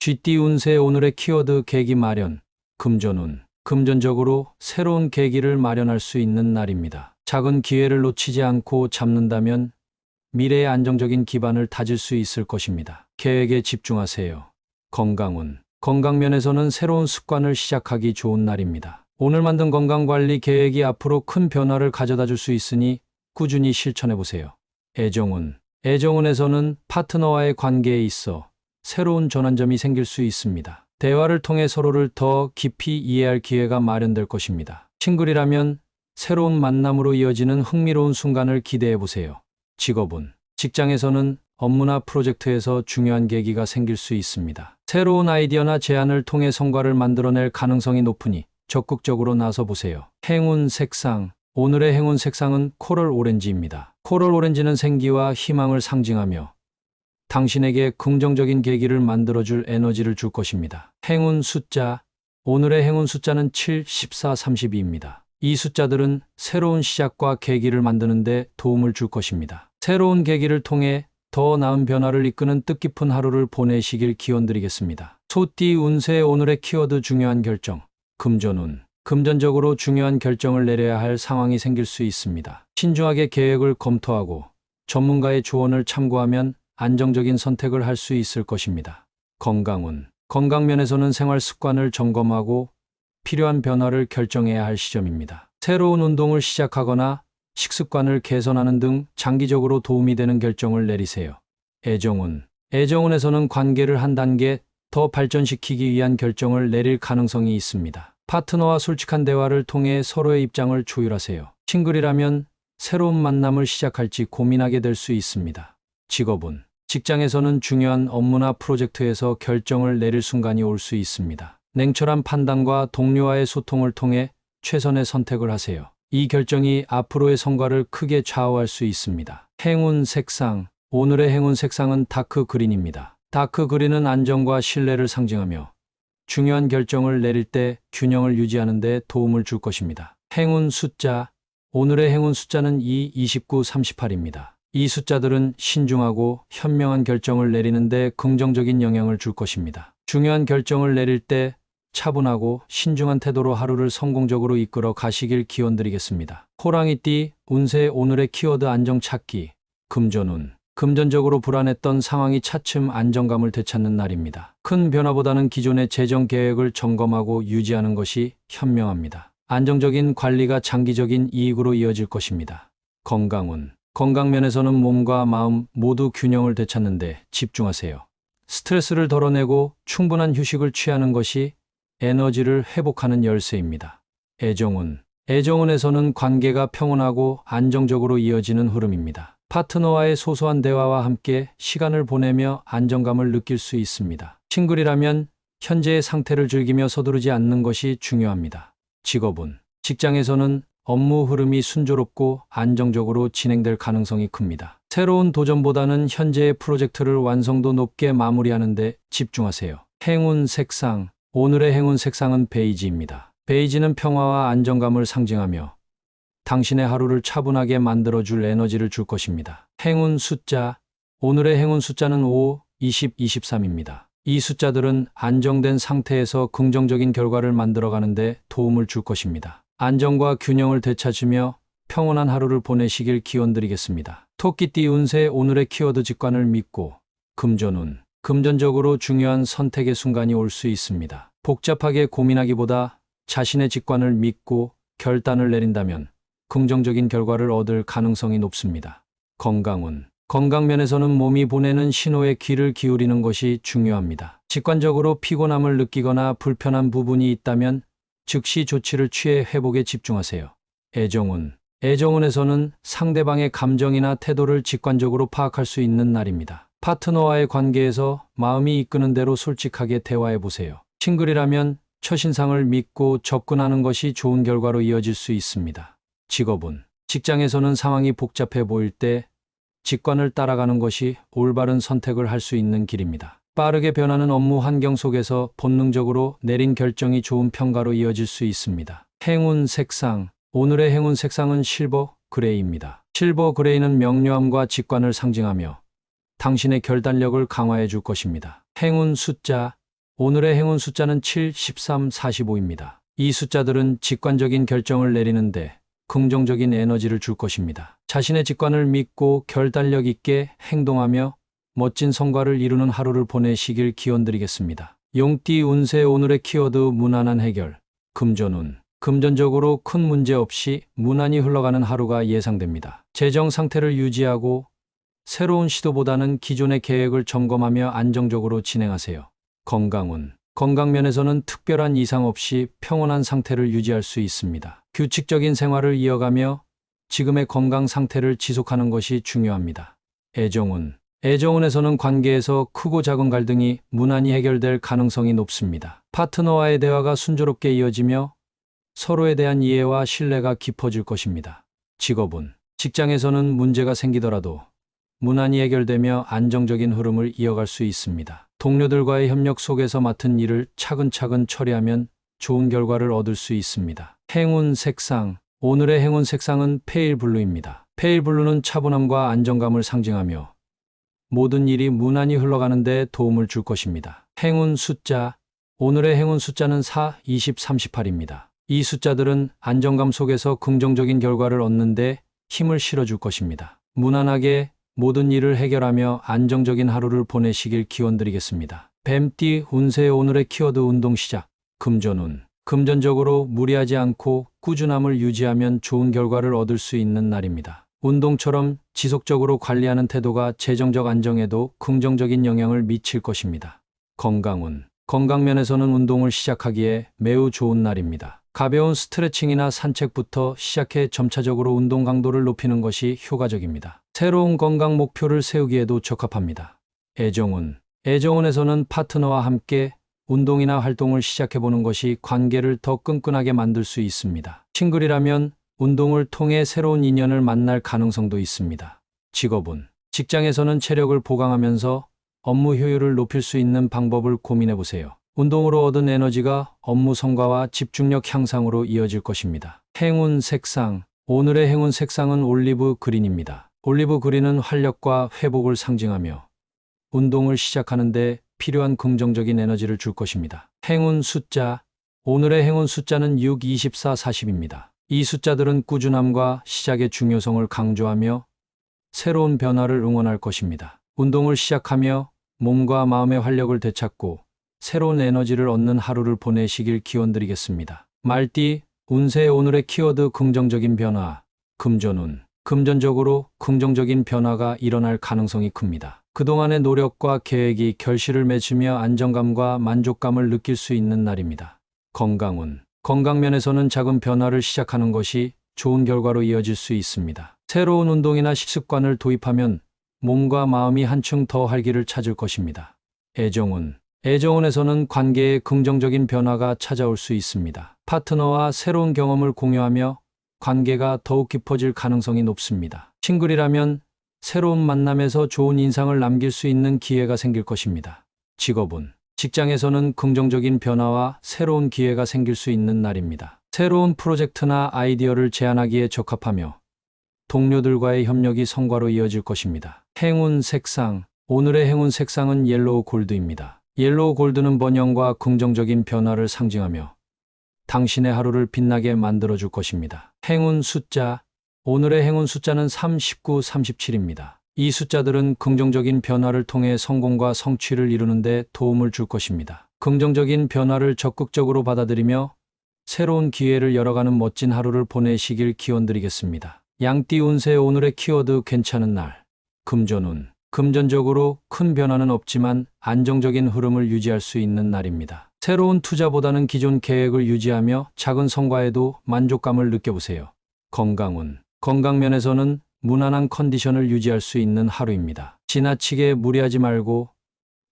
쥐띠 운세 오늘의 키워드 계기 마련. 금전운. 금전적으로 새로운 계기를 마련할 수 있는 날입니다. 작은 기회를 놓치지 않고 잡는다면 미래의 안정적인 기반을 다질 수 있을 것입니다. 계획에 집중하세요. 건강운. 건강면에서는 새로운 습관을 시작하기 좋은 날입니다. 오늘 만든 건강관리 계획이 앞으로 큰 변화를 가져다 줄 수 있으니 꾸준히 실천해 보세요. 애정운. 애정운에서는 파트너와의 관계에 있어 새로운 전환점이 생길 수 있습니다. 대화를 통해 서로를 더 깊이 이해할 기회가 마련될 것입니다. 싱글이라면 새로운 만남으로 이어지는 흥미로운 순간을 기대해 보세요. 직업운. 직장에서는 업무나 프로젝트에서 중요한 계기가 생길 수 있습니다. 새로운 아이디어나 제안을 통해 성과를 만들어낼 가능성이 높으니 적극적으로 나서 보세요. 행운 색상. 오늘의 행운 색상은 코럴 오렌지입니다. 코럴 오렌지는 생기와 희망을 상징하며 당신에게 긍정적인 계기를 만들어줄 에너지를 줄 것입니다. 행운 숫자. 오늘의 행운 숫자는 7, 14, 32입니다. 이 숫자들은 새로운 시작과 계기를 만드는 데 도움을 줄 것입니다. 새로운 계기를 통해 더 나은 변화를 이끄는 뜻깊은 하루를 보내시길 기원드리겠습니다. 소띠 운세 오늘의 키워드 중요한 결정. 금전운. 금전적으로 중요한 결정을 내려야 할 상황이 생길 수 있습니다. 신중하게 계획을 검토하고 전문가의 조언을 참고하면 안정적인 선택을 할 수 있을 것입니다. 건강운. 건강면에서는 생활 습관을 점검하고 필요한 변화를 결정해야 할 시점입니다. 새로운 운동을 시작하거나 식습관을 개선하는 등 장기적으로 도움이 되는 결정을 내리세요. 애정운. 애정운에서는 관계를 한 단계 더 발전시키기 위한 결정을 내릴 가능성이 있습니다. 파트너와 솔직한 대화를 통해 서로의 입장을 조율하세요. 싱글이라면 새로운 만남을 시작할지 고민하게 될 수 있습니다. 직업운. 직장에서는 중요한 업무나 프로젝트에서 결정을 내릴 순간이 올 수 있습니다. 냉철한 판단과 동료와의 소통을 통해 최선의 선택을 하세요. 이 결정이 앞으로의 성과를 크게 좌우할 수 있습니다. 행운 색상. 오늘의 행운 색상은 다크 그린입니다. 다크 그린은 안정과 신뢰를 상징하며 중요한 결정을 내릴 때 균형을 유지하는 데 도움을 줄 것입니다. 행운 숫자. 오늘의 행운 숫자는 2, 29, 38입니다. 이 숫자들은 신중하고 현명한 결정을 내리는 데 긍정적인 영향을 줄 것입니다. 중요한 결정을 내릴 때 차분하고 신중한 태도로 하루를 성공적으로 이끌어 가시길 기원드리겠습니다. 호랑이띠 운세 오늘의 키워드 안정 찾기. 금전운. 금전적으로 불안했던 상황이 차츰 안정감을 되찾는 날입니다. 큰 변화보다는 기존의 재정 계획을 점검하고 유지하는 것이 현명합니다. 안정적인 관리가 장기적인 이익으로 이어질 것입니다. 건강운. 건강면에서는 몸과 마음 모두 균형을 되찾는 데 집중하세요. 스트레스를 덜어내고 충분한 휴식을 취하는 것이 에너지를 회복하는 열쇠입니다. 애정운. 애정운에서는 관계가 평온하고 안정적으로 이어지는 흐름입니다. 파트너와의 소소한 대화와 함께 시간을 보내며 안정감을 느낄 수 있습니다. 싱글이라면 현재의 상태를 즐기며 서두르지 않는 것이 중요합니다. 직업운. 직장에서는 업무 흐름이 순조롭고 안정적으로 진행될 가능성이 큽니다. 새로운 도전보다는 현재의 프로젝트를 완성도 높게 마무리하는 데 집중하세요. 행운 색상. 오늘의 행운 색상은 베이지입니다. 베이지는 평화와 안정감을 상징하며 당신의 하루를 차분하게 만들어줄 에너지를 줄 것입니다. 행운 숫자. 오늘의 행운 숫자는 5, 20, 23입니다. 이 숫자들은 안정된 상태에서 긍정적인 결과를 만들어가는 데 도움을 줄 것입니다. 안정과 균형을 되찾으며 평온한 하루를 보내시길 기원드리겠습니다. 토끼띠 운세 오늘의 키워드 직관을 믿고. 금전운. 금전적으로 중요한 선택의 순간이 올 수 있습니다. 복잡하게 고민하기보다 자신의 직관을 믿고 결단을 내린다면 긍정적인 결과를 얻을 가능성이 높습니다. 건강운. 건강면에서는 몸이 보내는 신호에 귀를 기울이는 것이 중요합니다. 직관적으로 피곤함을 느끼거나 불편한 부분이 있다면 즉시 조치를 취해 회복에 집중하세요. 애정운. 애정운에서는 상대방의 감정이나 태도를 직관적으로 파악할 수 있는 날입니다. 파트너와의 관계에서 마음이 이끄는 대로 솔직하게 대화해 보세요. 싱글이라면 첫인상을 믿고 접근하는 것이 좋은 결과로 이어질 수 있습니다. 직업운. 직장에서는 상황이 복잡해 보일 때 직관을 따라가는 것이 올바른 선택을 할 수 있는 길입니다. 빠르게 변하는 업무 환경 속에서 본능적으로 내린 결정이 좋은 평가로 이어질 수 있습니다. 행운 색상. 오늘의 행운 색상은 실버 그레이입니다. 실버 그레이는 명료함과 직관을 상징하며 당신의 결단력을 강화해 줄 것입니다. 행운 숫자. 오늘의 행운 숫자는 7, 13, 45입니다. 이 숫자들은 직관적인 결정을 내리는데 긍정적인 에너지를 줄 것입니다. 자신의 직관을 믿고 결단력 있게 행동하며 멋진 성과를 이루는 하루를 보내시길 기원드리겠습니다. 용띠 운세 오늘의 키워드 무난한 해결, 금전운. 금전적으로 큰 문제 없이 무난히 흘러가는 하루가 예상됩니다. 재정 상태를 유지하고 새로운 시도보다는 기존의 계획을 점검하며 안정적으로 진행하세요. 건강운. 건강면에서는 특별한 이상 없이 평온한 상태를 유지할 수 있습니다. 규칙적인 생활을 이어가며 지금의 건강 상태를 지속하는 것이 중요합니다. 애정운. 애정운에서는 관계에서 크고 작은 갈등이 무난히 해결될 가능성이 높습니다. 파트너와의 대화가 순조롭게 이어지며 서로에 대한 이해와 신뢰가 깊어질 것입니다. 직업운. 직장에서는 문제가 생기더라도 무난히 해결되며 안정적인 흐름을 이어갈 수 있습니다. 동료들과의 협력 속에서 맡은 일을 차근차근 처리하면 좋은 결과를 얻을 수 있습니다. 행운 색상. 오늘의 행운 색상은 페일 블루입니다. 페일 블루는 차분함과 안정감을 상징하며 모든 일이 무난히 흘러가는 데 도움을 줄 것입니다. 행운 숫자. 오늘의 행운 숫자는 4, 20, 38입니다. 이 숫자들은 안정감 속에서 긍정적인 결과를 얻는 데 힘을 실어줄 것입니다. 무난하게 모든 일을 해결하며 안정적인 하루를 보내시길 기원드리겠습니다. 뱀띠 운세 오늘의 키워드 운동 시작, 금전운. 금전적으로 무리하지 않고 꾸준함을 유지하면 좋은 결과를 얻을 수 있는 날입니다. 운동처럼 지속적으로 관리하는 태도가 재정적 안정에도 긍정적인 영향을 미칠 것입니다. 건강운. 건강면에서는 운동을 시작하기에 매우 좋은 날입니다. 가벼운 스트레칭이나 산책부터 시작해 점차적으로 운동 강도를 높이는 것이 효과적입니다. 새로운 건강 목표를 세우기에도 적합합니다. 애정운. 애정운에서는 파트너와 함께 운동이나 활동을 시작해보는 것이 관계를 더 끈끈하게 만들 수 있습니다. 싱글이라면 운동을 통해 새로운 인연을 만날 가능성도 있습니다. 직업운. 직장에서는 체력을 보강하면서 업무 효율을 높일 수 있는 방법을 고민해보세요. 운동으로 얻은 에너지가 업무 성과와 집중력 향상으로 이어질 것입니다. 행운 색상. 오늘의 행운 색상은 올리브 그린입니다. 올리브 그린은 활력과 회복을 상징하며 운동을 시작하는 데 필요한 긍정적인 에너지를 줄 것입니다. 행운 숫자. 오늘의 행운 숫자는 6, 24, 40입니다. 이 숫자들은 꾸준함과 시작의 중요성을 강조하며 새로운 변화를 응원할 것입니다. 운동을 시작하며 몸과 마음의 활력을 되찾고 새로운 에너지를 얻는 하루를 보내시길 기원드리겠습니다. 말띠 운세 오늘의 키워드 긍정적인 변화, 금전운. 금전적으로 긍정적인 변화가 일어날 가능성이 큽니다. 그동안의 노력과 계획이 결실을 맺으며 안정감과 만족감을 느낄 수 있는 날입니다. 건강운. 건강면에서는 작은 변화를 시작하는 것이 좋은 결과로 이어질 수 있습니다. 새로운 운동이나 식습관을 도입하면 몸과 마음이 한층 더 활기를 찾을 것입니다. 애정운. 애정운에서는 관계에 긍정적인 변화가 찾아올 수 있습니다. 파트너와 새로운 경험을 공유하며 관계가 더욱 깊어질 가능성이 높습니다. 싱글이라면 새로운 만남에서 좋은 인상을 남길 수 있는 기회가 생길 것입니다. 직업운. 직장에서는 긍정적인 변화와 새로운 기회가 생길 수 있는 날입니다. 새로운 프로젝트나 아이디어를 제안하기에 적합하며 동료들과의 협력이 성과로 이어질 것입니다. 행운 색상. 오늘의 행운 색상은 옐로우 골드입니다. 옐로우 골드는 번영과 긍정적인 변화를 상징하며 당신의 하루를 빛나게 만들어줄 것입니다. 행운 숫자. 오늘의 행운 숫자는 3, 19, 37입니다. 이 숫자들은 긍정적인 변화를 통해 성공과 성취를 이루는 데 도움을 줄 것입니다. 긍정적인 변화를 적극적으로 받아들이며 새로운 기회를 열어가는 멋진 하루를 보내시길 기원드리겠습니다. 양띠 운세 오늘의 키워드 괜찮은 날, 금전운. 금전적으로 큰 변화는 없지만 안정적인 흐름을 유지할 수 있는 날입니다. 새로운 투자보다는 기존 계획을 유지하며 작은 성과에도 만족감을 느껴보세요. 건강운. 건강면에서는 무난한 컨디션을 유지할 수 있는 하루입니다. 지나치게 무리하지 말고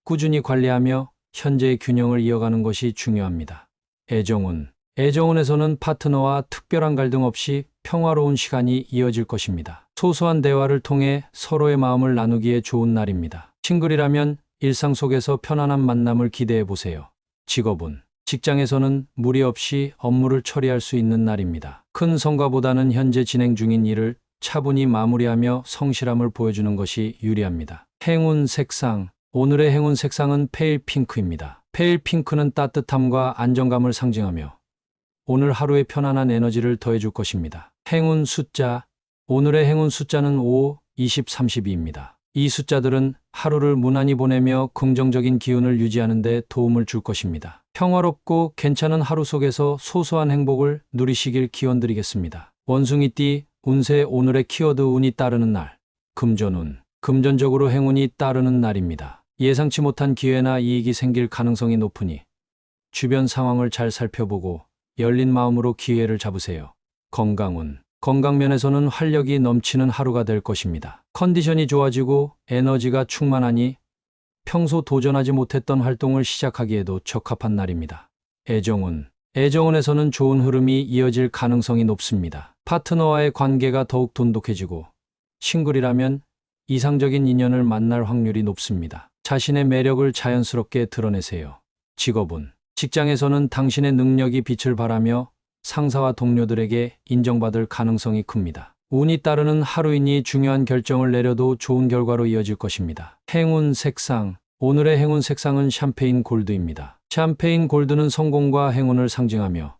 꾸준히 관리하며 현재의 균형을 이어가는 것이 중요합니다. 애정운. 애정운에서는 파트너와 특별한 갈등 없이 평화로운 시간이 이어질 것입니다. 소소한 대화를 통해 서로의 마음을 나누기에 좋은 날입니다. 싱글이라면 일상 속에서 편안한 만남을 기대해 보세요. 직업운. 직장에서는 무리 없이 업무를 처리할 수 있는 날입니다. 큰 성과보다는 현재 진행 중인 일을 차분히 마무리하며 성실함을 보여주는 것이 유리합니다. 행운 색상. 오늘의 행운 색상은 페일 핑크입니다. 페일 핑크는 따뜻함과 안정감을 상징하며 오늘 하루의 편안한 에너지를 더해줄 것입니다. 행운 숫자. 오늘의 행운 숫자는 5, 20, 32입니다. 이 숫자들은 하루를 무난히 보내며 긍정적인 기운을 유지하는 데 도움을 줄 것입니다. 평화롭고 괜찮은 하루 속에서 소소한 행복을 누리시길 기원드리겠습니다. 원숭이띠 운세. 오늘의 키워드 운이 따르는 날. 금전운. 금전적으로 행운이 따르는 날입니다. 예상치 못한 기회나 이익이 생길 가능성이 높으니 주변 상황을 잘 살펴보고 열린 마음으로 기회를 잡으세요. 건강운. 건강면에서는 활력이 넘치는 하루가 될 것입니다. 컨디션이 좋아지고 에너지가 충만하니 평소 도전하지 못했던 활동을 시작하기에도 적합한 날입니다. 애정운. 애정운에서는 좋은 흐름이 이어질 가능성이 높습니다. 파트너와의 관계가 더욱 돈독해지고 싱글이라면 이상적인 인연을 만날 확률이 높습니다. 자신의 매력을 자연스럽게 드러내세요. 직업운. 직장에서는 당신의 능력이 빛을 발하며 상사와 동료들에게 인정받을 가능성이 큽니다. 운이 따르는 하루이니 중요한 결정을 내려도 좋은 결과로 이어질 것입니다. 행운 색상. 오늘의 행운 색상은 샴페인 골드입니다. 샴페인 골드는 성공과 행운을 상징하며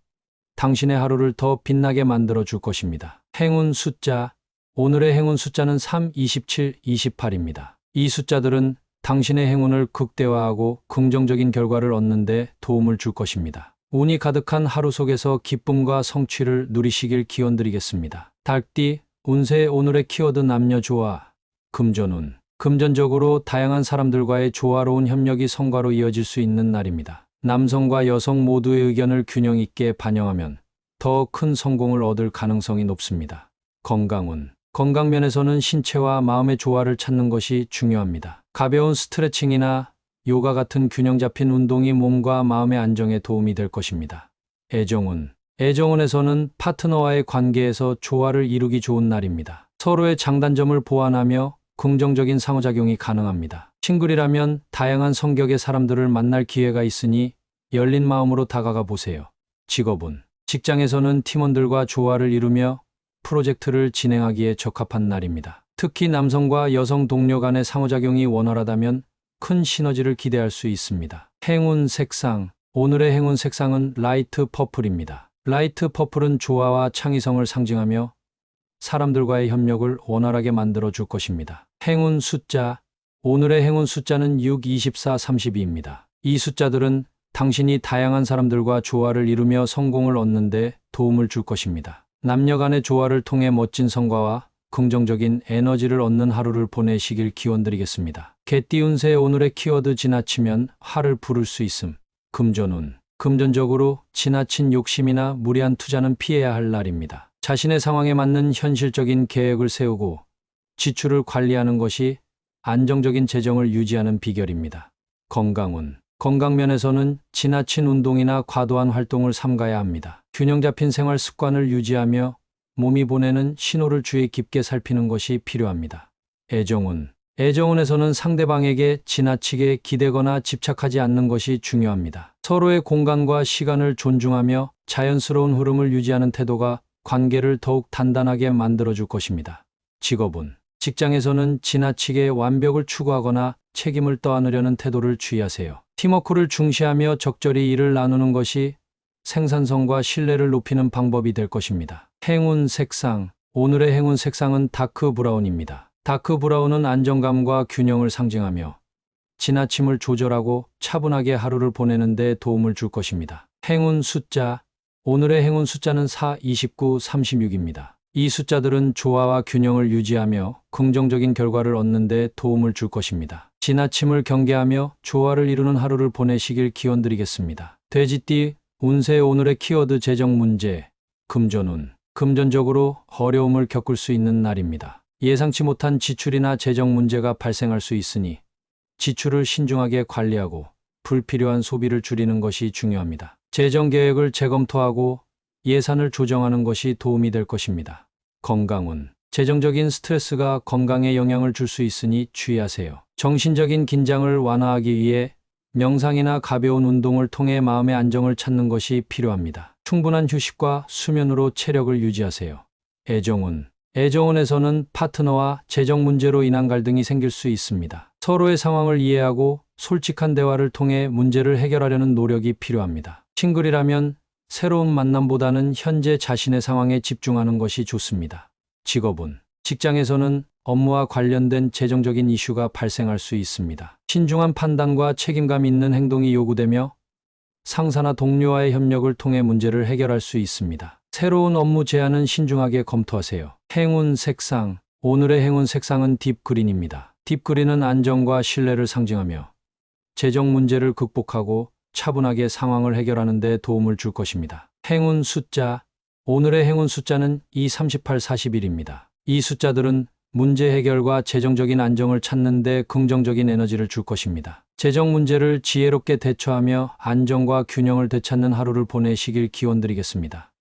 당신의 하루를 더 빛나게 만들어 줄 것입니다. 행운 숫자. 오늘의 행운 숫자는 3, 27, 28입니다. 이 숫자들은 당신의 행운을 극대화하고 긍정적인 결과를 얻는 데 도움을 줄 것입니다. 운이 가득한 하루 속에서 기쁨과 성취를 누리시길 기원드리겠습니다. 닭띠 운세. 오늘의 키워드 남녀 조화. 금전운. 금전적으로 다양한 사람들과의 조화로운 협력이 성과로 이어질 수 있는 날입니다. 남성과 여성 모두의 의견을 균형 있게 반영하면 더 큰 성공을 얻을 가능성이 높습니다. 건강운. 건강면에서는 신체와 마음의 조화를 찾는 것이 중요합니다. 가벼운 스트레칭이나 요가 같은 균형 잡힌 운동이 몸과 마음의 안정에 도움이 될 것입니다. 애정운. 애정운에서는 파트너와의 관계에서 조화를 이루기 좋은 날입니다. 서로의 장단점을 보완하며 긍정적인 상호작용이 가능합니다. 싱글이라면 다양한 성격의 사람들을 만날 기회가 있으니 열린 마음으로 다가가 보세요. 직업운. 직장에서는 팀원들과 조화를 이루며 프로젝트를 진행하기에 적합한 날입니다. 특히 남성과 여성 동료 간의 상호작용이 원활하다면 큰 시너지를 기대할 수 있습니다. 행운 색상. 오늘의 행운 색상은 라이트 퍼플입니다. 라이트 퍼플은 조화와 창의성을 상징하며 사람들과의 협력을 원활하게 만들어 줄 것입니다. 행운 숫자. 오늘의 행운 숫자는 6, 24, 32입니다. 이 숫자들은 당신이 다양한 사람들과 조화를 이루며 성공을 얻는 데 도움을 줄 것입니다. 남녀 간의 조화를 통해 멋진 성과와 긍정적인 에너지를 얻는 하루를 보내시길 기원드리겠습니다. 개띠 운세. 오늘의 키워드 지나치면 화를 부를 수 있음. 금전운. 금전적으로 지나친 욕심이나 무리한 투자는 피해야 할 날입니다. 자신의 상황에 맞는 현실적인 계획을 세우고 지출을 관리하는 것이 안정적인 재정을 유지하는 비결입니다. 건강운. 건강면에서는 지나친 운동이나 과도한 활동을 삼가야 합니다. 균형 잡힌 생활 습관을 유지하며 몸이 보내는 신호를 주의 깊게 살피는 것이 필요합니다. 애정운. 애정운에서는 상대방에게 지나치게 기대거나 집착하지 않는 것이 중요합니다. 서로의 공간과 시간을 존중하며 자연스러운 흐름을 유지하는 태도가 관계를 더욱 단단하게 만들어줄 것입니다. 직업운. 직장에서는 지나치게 완벽을 추구하거나 책임을 떠안으려는 태도를 주의하세요. 팀워크를 중시하며 적절히 일을 나누는 것이 생산성과 신뢰를 높이는 방법이 될 것입니다. 행운 색상. 오늘의 행운 색상은 다크 브라운입니다. 다크 브라운은 안정감과 균형을 상징하며 지나침을 조절하고 차분하게 하루를 보내는 데 도움을 줄 것입니다. 행운 숫자. 오늘의 행운 숫자는 4, 29, 36입니다. 이 숫자들은 조화와 균형을 유지하며 긍정적인 결과를 얻는 데 도움을 줄 것입니다. 지나침을 경계하며 조화를 이루는 하루를 보내시길 기원드리겠습니다. 돼지띠 운세. 오늘의 키워드 재정 문제. 금전운. 금전적으로 어려움을 겪을 수 있는 날입니다. 예상치 못한 지출이나 재정 문제가 발생할 수 있으니 지출을 신중하게 관리하고 불필요한 소비를 줄이는 것이 중요합니다. 재정 계획을 재검토하고 예산을 조정하는 것이 도움이 될 것입니다. 건강운. 재정적인 스트레스가 건강에 영향을 줄 수 있으니 주의하세요. 정신적인 긴장을 완화하기 위해 명상이나 가벼운 운동을 통해 마음의 안정을 찾는 것이 필요합니다. 충분한 휴식과 수면으로 체력을 유지하세요. 애정운. 애정운에서는 파트너와 재정 문제로 인한 갈등이 생길 수 있습니다. 서로의 상황을 이해하고 솔직한 대화를 통해 문제를 해결하려는 노력이 필요합니다. 싱글이라면 새로운 만남보다는 현재 자신의 상황에 집중하는 것이 좋습니다. 직업은 직장에서는 업무와 관련된 재정적인 이슈가 발생할 수 있습니다. 신중한 판단과 책임감 있는 행동이 요구되며 상사나 동료와의 협력을 통해 문제를 해결할 수 있습니다. 새로운 업무 제안은 신중하게 검토하세요. 행운 색상. 오늘의 행운 색상은 딥그린입니다. 딥그린은 안정과 신뢰를 상징하며 재정 문제를 극복하고 차분하게 상황을 해결하는 데 도움을 줄 것입니다. 행운 숫자. 오늘의 행운 숫자는 2, 38, 41입니다. 이 숫자들은 문제 해결과 재정적인 안정을 찾는 데 긍정적인 에너지를 줄 것입니다. 재정 문제를 지혜롭게 대처하며 안정과 균형을 되찾는 하루를 보내시길 기원드리겠습니다.